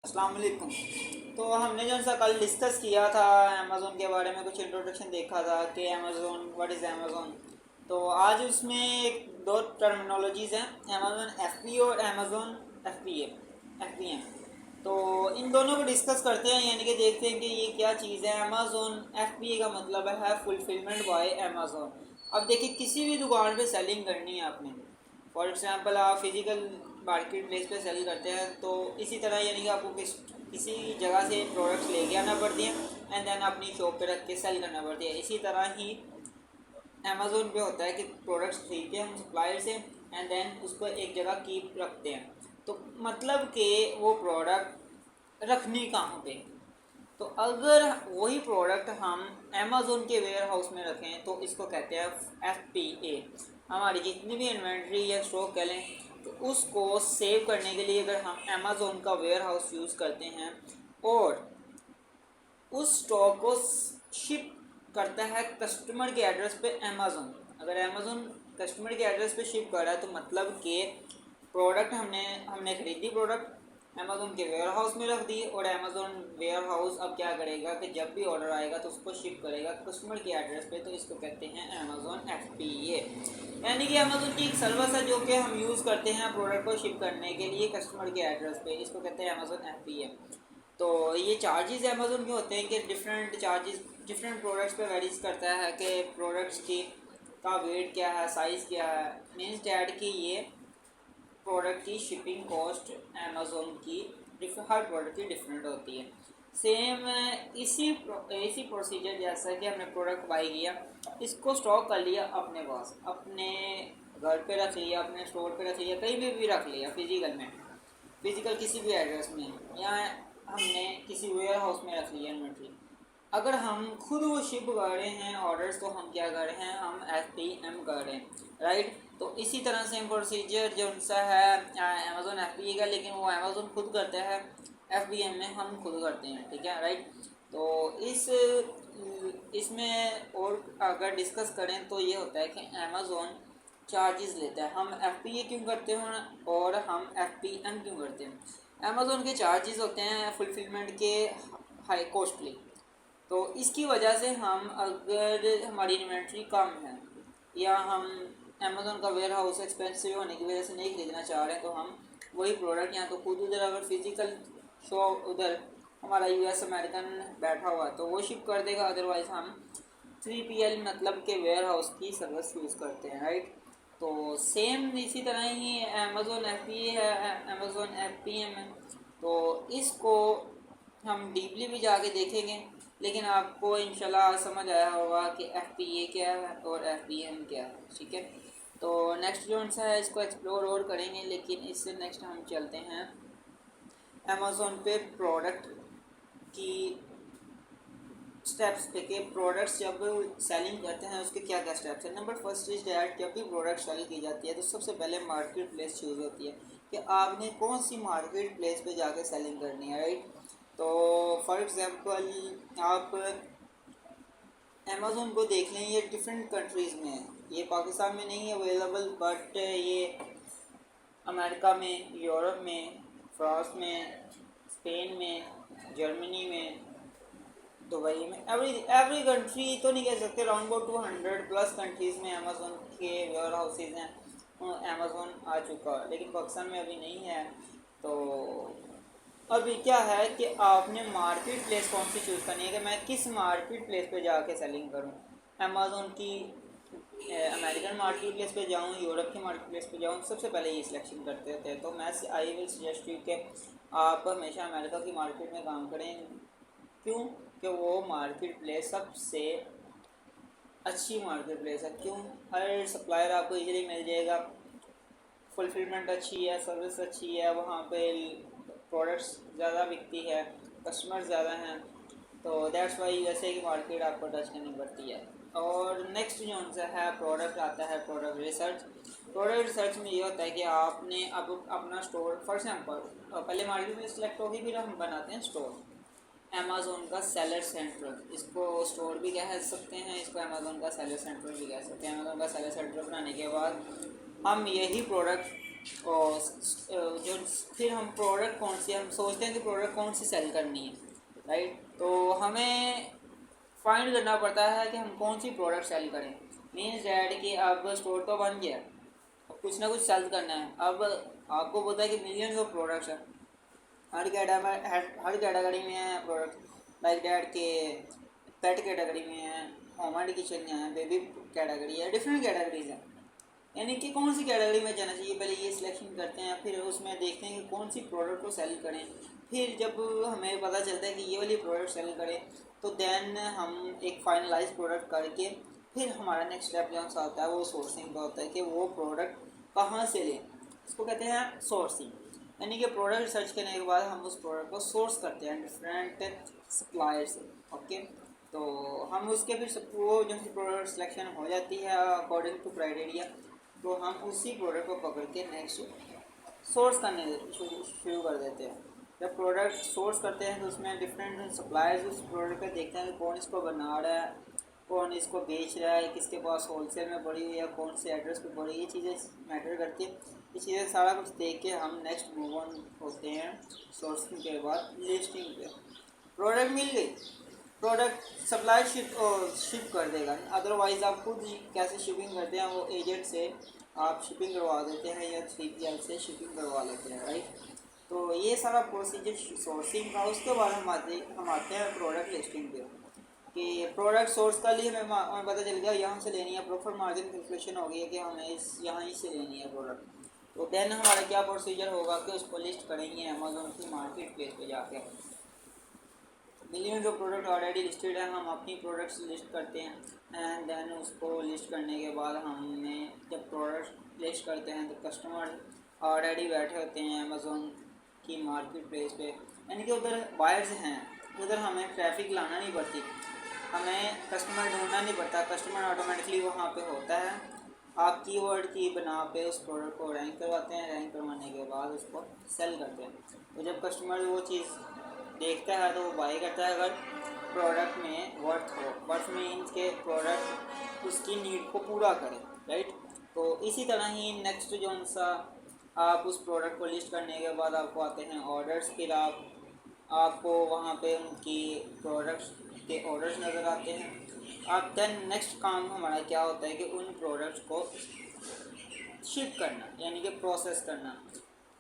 अस्सलाम वालेकुम। तो हमने जो सा कल डिस्कस किया था अमेज़ोन के बारे में, कुछ इंट्रोडक्शन देखा था कि अमेज़ोन व्हाट इज़ अमेज़ोन। तो आज उसमें एक दो टर्मिनोलॉजीज़ हैं, अमेज़ोन एफ और अमेज़ोन एफ पी एम। तो इन दोनों को डिस्कस करते हैं, यानी कि देखते हैं कि ये क्या चीज़ है। अमेज़ोन एफ का मतलब है फुलफिलमेंट बाय अमेज़ोन। अब देखिए, किसी भी दुकान पे सेलिंग करनी है आपने, फॉर एग्ज़ाम्पल आप फिज़िकल मार्केट प्लेस पे सेल करते हैं, तो इसी तरह यानी कि आपको किसी जगह से प्रोडक्ट्स लेके आना पड़ती हैं एंड देन अपनी शॉप पे रख के सेल करना पड़ती है। इसी तरह ही अमेज़ोन पे होता है कि प्रोडक्ट्स खरीदते हैं हम सप्लायर से एंड देन उसको एक जगह कीप रखते हैं। तो मतलब कि वो प्रोडक्ट रखने कहाँ पे। तो अगर वही प्रोडक्ट हम अमेज़ोन के वेयर हाउस में रखें तो इसको कहते हैं FPA। हमारी जितनी भी इन्वेंट्री या स्टॉक कह लें, तो उसको सेव करने के लिए अगर हम अमेज़ोन का वेयर हाउस यूज़ करते हैं और उस स्टॉक को शिप करता है कस्टमर के एड्रेस पे अमेज़ोन। अगर अमेज़ोन कस्टमर के एड्रेस पे शिप कर रहा है तो मतलब कि प्रोडक्ट हमने खरीदी, प्रोडक्ट अमेज़ोन के वेयर हाउस में रख दी और अमेज़ोन वेयर हाउस अब क्या करेगा कि जब भी ऑर्डर आएगा तो उसको शिप करेगा कस्टमर के एड्रेस पे। तो इसको कहते हैं अमेज़ोन FBA। यानी कि अमेज़ोन की एक सर्विस है जो कि हम यूज़ करते हैं प्रोडक्ट को शिप करने के लिए कस्टमर के एड्रेस पे, इसको कहते हैं अमेज़ोन FBA। तो ये चार्जेस अमेज़ोन के होते हैं कि डिफरेंट चार्जेस डिफरेंट प्रोडक्ट्स पे वेरीज करता है कि प्रोडक्ट्स की का वेट क्या है, साइज़ क्या है। मीन्स डैट कि ये प्रोडक्ट की शिपिंग कॉस्ट अमेज़ोन की हर प्रोडक्ट की डिफरेंट होती है। सेम इसी प्रोसीजर जैसा कि हमने प्रोडक्ट बाई किया, इसको स्टॉक कर लिया अपने पास, अपने घर पे रख लिया, अपने स्टोर पे रख लिया, कहीं भी रख लिया फिजिकल किसी भी एड्रेस में, या हमने किसी वेयर हाउस में रख लिया इन्वेंट्री। अगर हम खुद वो शिप कर रहे हैं ऑर्डर्स, तो हम क्या कर रहे हैं, हम FPM कर रहे हैं, राइट। तो इसी तरह सेम प्रोसीजर जो सा है अमेज़ोन FBA का, लेकिन वो अमेज़ोन खुद करता है, FBM में हम खुद करते हैं, ठीक है, राइट। तो इसमें और अगर डिस्कस करें तो ये होता है कि अमेज़ोन चार्जेस लेता है। हम FBA क्यों करते हैं और हम FPM क्यों करते हैं। अमेज़ोन के चार्जेस होते हैं फुलफिलमेंट के हाई कॉस्टली। तो इसकी वजह से हम, अगर हमारी इन्वेंट्री कम है या हम अमेज़ोन का वेयर हाउस एक्सपेंसिव होने की वजह से नहीं खरीदना चाह रहे हैं, तो हम वही प्रोडक्ट या तो खुद उधर, अगर फिज़िकल शॉप उधर हमारा US अमेरिकन बैठा हुआ तो वो शिप कर देगा, अदरवाइज़ हम 3PL मतलब के वेयर हाउस की सर्विस यूज़ करते हैं, राइट। तो सेम इसी तरह ही अमेज़ोन FBA है, अमेज़ोन FPM है। तो इसको हम डीपली भी जाके देखेंगे, लेकिन आपको इंशाल्लाह समझ आया होगा कि FPA क्या है और FPM क्या है, ठीक है। तो नेक्स्ट जो सा है इसको एक्सप्लोर और करेंगे, लेकिन इससे नेक्स्ट हम चलते हैं अमेज़ोन पे प्रोडक्ट की स्टेप्स पे के प्रोडक्ट्स जब सेलिंग करते हैं उसके क्या क्या स्टेप्स हैं। नंबर फर्स्ट इज डैट, जब भी प्रोडक्ट सेल की जाती है तो सबसे पहले मार्केट प्लेस चूज़ होती है कि आपने कौन सी मार्केट प्लेस पे जाके सेलिंग करनी है, राइट। तो फॉर एग्ज़ाम्पल आप अमेज़ोन को देख लें, ये डिफरेंट कंट्रीज़ में है, ये पाकिस्तान में नहीं है अवेलेबल, बट ये अमेरिका में, यूरोप में, फ्रांस में, स्पेन में, जर्मनी में, दुबई में, एवरी कंट्री तो नहीं कह सकते, अराउंड अबाउट 200+ कंट्रीज़ में अमेज़ोन के वेयर हाउसेज हैं। अमेज़ोन आ चुका है, लेकिन पाकिस्तान में अभी नहीं है। तो अभी क्या है कि आपने मार्केट प्लेस कौन सी चूज़ करनी है कि मैं किस मार्केट प्लेस पे जाके सेलिंग करूं। अमेज़ोन की अमेरिकन मार्केट प्लेस पे जाऊं, यूरोप की मार्केट प्लेस पे जाऊं, सबसे पहले ये सिलेक्शन करते होते हैं। तो मैं आई विल सजेस्ट यू कि आप हमेशा अमेरिका की मार्केट में काम करें। क्यों? कि वो मार्केट प्लेस सबसे अच्छी मार्केट प्लेस है। क्यों? हर सप्लायर आपको इजीली मिल जाएगा, फुलफिलमेंट अच्छी है, सर्विस अच्छी है, वहाँ पे प्रोडक्ट्स ज़्यादा बिकती है, कस्टमर ज़्यादा हैं। तो दैट्स वाई USA की मार्केट आपको टच करनी पड़ती है। और नेक्स्ट जो उनसे है प्रोडक्ट आता है प्रोडक्ट रिसर्च। प्रोडक्ट रिसर्च में ये होता है कि आपने अब अपना स्टोर, फॉर एग्जाम्पल पहले मार्केट में सिलेक्ट होगी, फिर हम बनाते हैं स्टोर। अमेज़ोन का सेलर सेंटर, इसको स्टोर भी कह सकते हैं, इसको अमेज़ोन का सेलर सेंटर भी कह सकते हैं। अमेज़ोन का सेलर सेंटर बनाने के बाद हम यही प्रोडक्ट और जो फिर हम प्रोडक्ट कौन सी, हम सोचते हैं कि प्रोडक्ट कौन सी सेल करनी है, राइट। तो हमें फाइंड करना पड़ता है कि हम कौन सी प्रोडक्ट सेल करें। मीन्स डैट कि अब स्टोर तो बन गया, अब कुछ ना कुछ सेल करना है। अब आपको पता है कि मिलियंस ऑफ प्रोडक्ट्स हैं, हर कैटेगरी में है प्रोडक्ट, लाइक डैट के पेट कैटेगरी में है, होम एंड किचन में है, बेबी कैटेगरी है, डिफरेंट कैटेगरीज हैं। यानी कि कौन सी कैटेगरी में जाना चाहिए, पहले ये सिलेक्शन करते हैं, फिर उसमें देखते हैं कि कौन सी प्रोडक्ट को सेल करें। फिर जब हमें पता चलता है कि ये वाली प्रोडक्ट सेल करें, तो देन हम एक फाइनलाइज प्रोडक्ट करके फिर हमारा नेक्स्ट स्टेप जो सा होता है वो सोर्सिंग का होता है कि वो प्रोडक्ट कहाँ से लें। इसको कहते हैं सोर्सिंग। यानी कि प्रोडक्ट सर्च करने के बाद हम उस प्रोडक्ट को सोर्स करते हैं डिफरेंट सप्लायर से। ओके, तो हम उसके फिर वो जो प्रोडक्ट सिलेक्शन हो जाती है अकॉर्डिंग टू क्राइटेरिया, तो हम उसी प्रोडक्ट को पकड़ के नेक्स्ट सोर्स करने शुरू कर देते हैं। जब प्रोडक्ट सोर्स करते हैं तो उसमें डिफरेंट सप्लायर्स उस प्रोडक्ट का देखते हैं कि कौन इसको बना रहा है, कौन इसको बेच रहा है, किसके पास होलसेल में पड़ी हुई है, कौन से एड्रेस पे पड़ी, ये चीज़ें मैटर करती है। ये चीज़ें सारा कुछ देख के हम नेक्स्ट मूव ऑन होते हैं सोर्सिंग के बाद लिस्टिंग पे। प्रोडक्ट मिल गई, प्रोडक्ट सप्लाई शिप कर देगा, अदरवाइज़ आप खुद कैसे शिपिंग करते हैं वो एजेंट से आप शिपिंग करवा देते हैं या 3PL से शिपिंग करवा लेते हैं, राइट। तो ये सारा प्रोसीजर सोर्सिंग का। उसके बाद हम आते हैं प्रोडक्ट लिस्टिंग पे कि प्रोडक्ट सोर्स कर लिए, हमें पता चल गया यहाँ से लेनी है, प्रॉफिट मार्जिन कैलकुलेशन हो गई है कि हमें यहाँ ही से लेनी है प्रोडक्ट। तो देन हमारा क्या प्रोसीजर होगा कि उसको लिस्ट करेंगे अमेज़ॉन की मार्केट प्लेस पे जाके। मिलियन जो प्रोडक्ट ऑलरेडी लिस्टेड है, हम अपनी प्रोडक्ट्स लिस्ट करते हैं एंड देन उसको लिस्ट करने के बाद हमने जब प्रोडक्ट लिस्ट करते हैं तो कस्टमर ऑलरेडी बैठे होते हैं अमेज़ॉन की मार्केट प्लेस पे, यानी कि उधर बायर्स हैं, उधर हमें ट्रैफिक लाना नहीं पड़ती, हमें कस्टमर ढूंढना नहीं पड़ता, कस्टमर ऑटोमेटिकली वहाँ पे होता है। आप कीवर्ड की बना पे उस प्रोडक्ट को रैंक करवाते हैं, रैंक करवाने के बाद उसको सेल करते हैं। तो जब कस्टमर वो चीज़ देखता है तो वो बाई करता है, अगर प्रोडक्ट में वर्थ मीन्स के प्रोडक्ट उसकी नीड को पूरा करे, राइट। तो इसी तरह ही नेक्स्ट जो सा आप उस प्रोडक्ट को लिस्ट करने के बाद आपको आते हैं ऑर्डर्स, फिर आपको वहाँ पे उनकी प्रोडक्ट्स के ऑर्डर्स नज़र आते हैं। आप देन नेक्स्ट काम हमारा क्या होता है कि उन प्रोडक्ट्स को शिप करना, यानी कि प्रोसेस करना।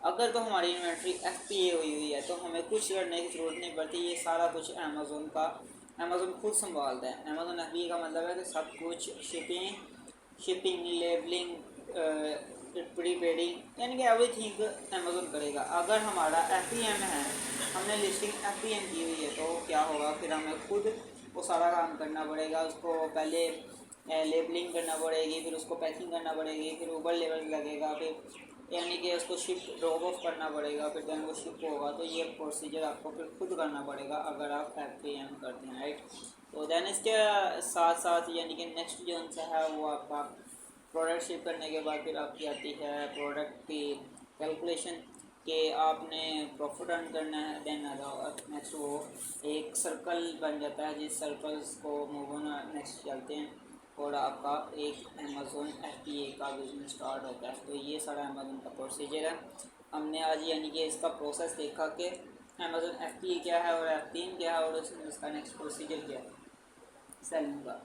अगर तो हमारी इन्वेंट्री FPA हुई है तो हमें कुछ करने की ज़रूरत नहीं पड़ती, ये सारा कुछ अमेज़ोन खुद संभालता है। अमेज़ोन FBA का मतलब है कि सब कुछ शिपिंग लेबलिंग प्रीपेडिंग, यानी कि एवरीथिंग अमेज़ोन करेगा। अगर हमारा FBM है, हमने लिस्टिंग FBM की हुई है, तो क्या होगा फिर हमें खुद वो सारा काम करना पड़ेगा। उसको पहले लेबलिंग करना पड़ेगी, फिर उसको पैकिंग करना पड़ेगी, फिर ऊपर लेवल लगेगा, फिर यानी कि उसको शिप ड्रॉप ऑफ करना पड़ेगा, फिर देन वो शिप होगा। तो ये प्रोसीजर आपको फिर खुद करना पड़ेगा अगर आप FBM करते हैं, राइट। तो देन इसके साथ साथ यानी कि नेक्स्ट जो सा है वो आपका प्रोडक्ट शिप करने के बाद फिर आपकी आती है प्रोडक्ट की कैलकुलेशन कि आपने प्रॉफिट अर्न करना है। देन नेक्स्ट वो एक सर्कल बन जाता है, जिस सर्कल्स को मूव ऑन नेक्स्ट चलते हैं और आपका एक अमेज़ोन FBA का बिजनेस स्टार्ट होता है। तो ये सारा अमेज़ोन का प्रोसीजर है। हमने आज यानी कि इसका प्रोसेस देखा कि अमेज़ोन FBA क्या है और FBM क्या है और उसका नेक्स्ट प्रोसीजर क्या है सेलिंग का,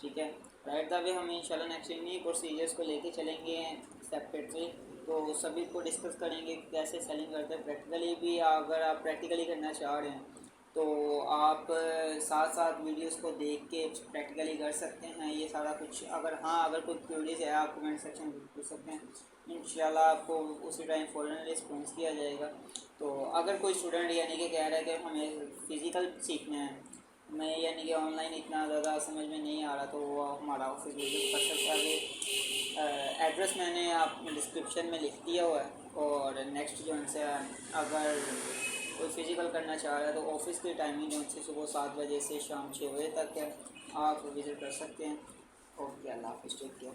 ठीक है। राइट द वे हम इंशाल्लाह नेक्स्ट इन्हीं प्रोसीजर्स को लेके चलेंगे सेपरेटली, तो सभी को डिस्कस करेंगे कैसे सेलिंग करते हैं प्रैक्टिकली भी। अगर आप प्रैक्टिकली करना चाह रहे हैं तो आप साथ साथ वीडियोस को देख के प्रैक्टिकली कर सकते हैं ये सारा कुछ। अगर कोई क्वेरीज है आप कमेंट सेक्शन में पूछ सकते हैं, इंशाल्लाह आपको उसी टाइम फ़ौरन रिस्पॉन्स किया जाएगा। तो अगर कोई स्टूडेंट यानी कि कह रहा है कि हमें फ़िज़िकल सीखना है, मैं यानी कि ऑनलाइन इतना ज़्यादा समझ में नहीं आ रहा, तो वो हमारा ऑफिस विजिट कर सकता है। एड्रेस मैंने आप डिस्क्रिप्शन में लिख दिया हुआ है। और नेक्स्ट जो उनसे अगर कोई फ़िज़िकल करना चाह रहा है तो ऑफिस की टाइमिंग जो उनसे सुबह 7 बजे से शाम 6 बजे तक है, आप विज़िट कर सकते हैं। ओके, अल्लाह हाफ़िज़, टेक केयर।